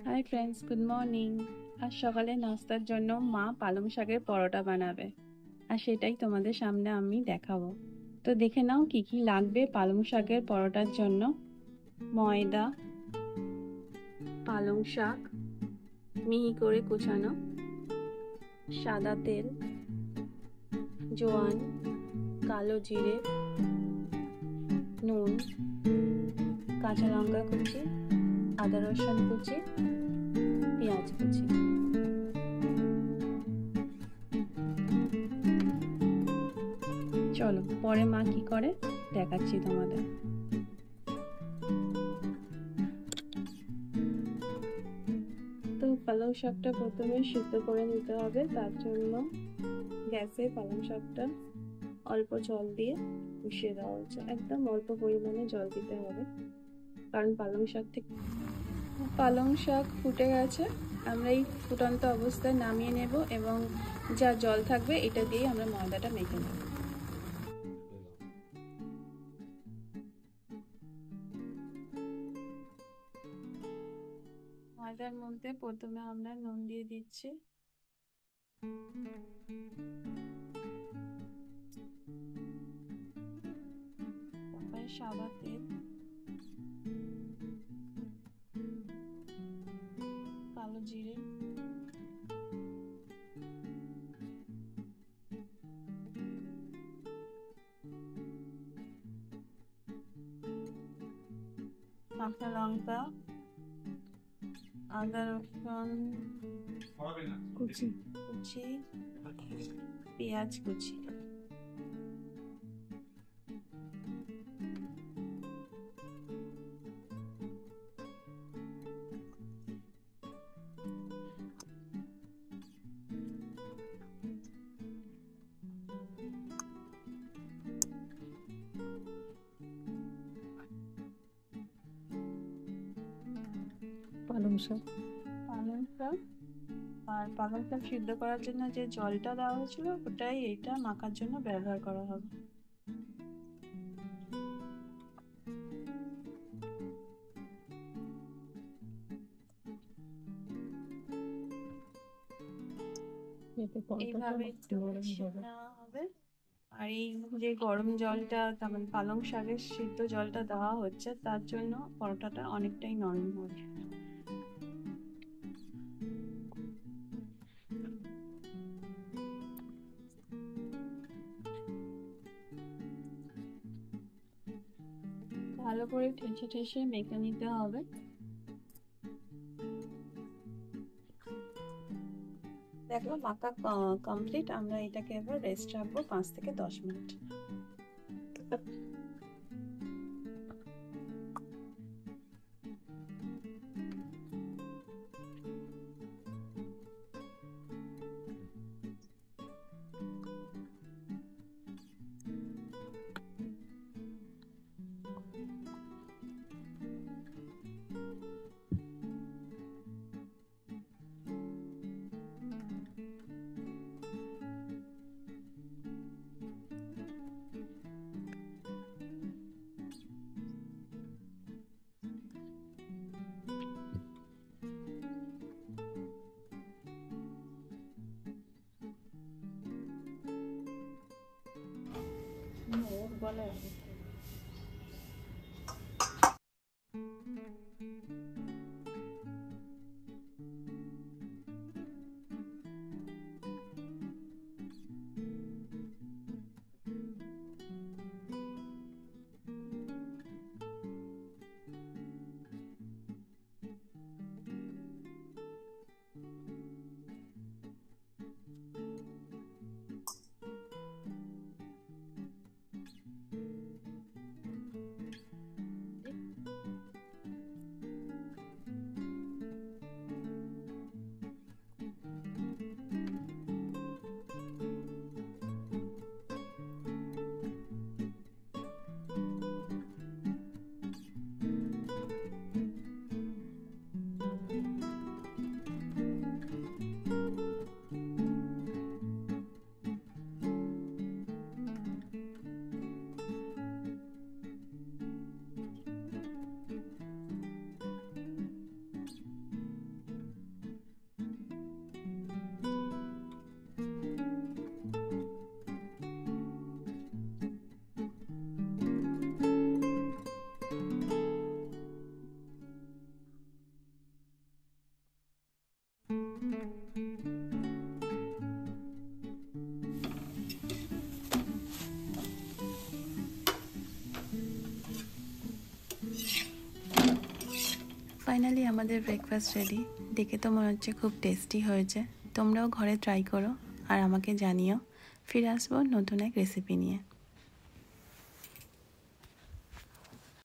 Hi friends, good morning. আজ সকালে নাস্তার জন্য মা পালং শাকের পরোটা বানাবে, আর সেটাই তোমাদের সামনে আমি দেখাবো। তো দেখে নাও কি কি লাগবে পালং শাকের পরোটার জন্য। ময়দা, পালং শাক মিহি করে কুচানো, সাদা তেল, জোয়ান, কালো জিরে, নুন, কাঁচা লঙ্কা কুচি, আদা রসুন কুচি, পেঁয়াজ কুচি। চলো পরে মা কি করে দেখাচ্ছি তোমাদের। তো পালং শাকটা প্রথমে সিদ্ধ করে নিতে হবে। তার জন্য গ্যাসে পালং শাকটা অল্প জল দিয়ে বসিয়ে দেওয়া হচ্ছে। একদম অল্প পরিমাণে জল দিতে হবে, কারণ পালং শাক ফুটে গেছে। আমরা এই ফুটন্ত অবস্থায় নামিয়ে নেব এবং যা জল থাকবে এটা দিয়ে আমরা ময়দাটা মেখে নেব। ময়দার মধ্যে প্রথমে আমরা নুন দিয়ে দিচ্ছি, তারপরে সাদা তেল, কালো জিরে, কাঁচা লঙ্কা, আদা রসুন কুচি, পেঁয়াজ কুচি। পালং শাক আর পালং শাক সিদ্ধ করার জন্য যে জলটা দেওয়া হয়েছিল ওটাই এইটা মাখার জন্য ব্যবহার করা হবে। এইভাবে একটু নেওয়া হবে। আর এই যে গরম জলটা, তার মানে পালং শাকের সিদ্ধ জলটা দেওয়া হচ্ছে, তার জন্য পরোটাটা অনেকটাই নরম হবে। ভালো করে ঠেসে ঠেসে মেখে নিতে হবে। দেখো মাখা কমপ্লিট। আমরা এটাকে এবার রেস্ট রাখবো 5 থেকে 10 মিনিট। ফাইনালি আমাদের ব্রেকফাস্ট রেডি। দেখে তো মনে হচ্ছে খুব টেস্টি হয়েছে। তোমরাও ঘরে ট্রাই করো আর আমাকে জানিও। ফিরে আসবো নতুন এক রেসিপি নিয়ে।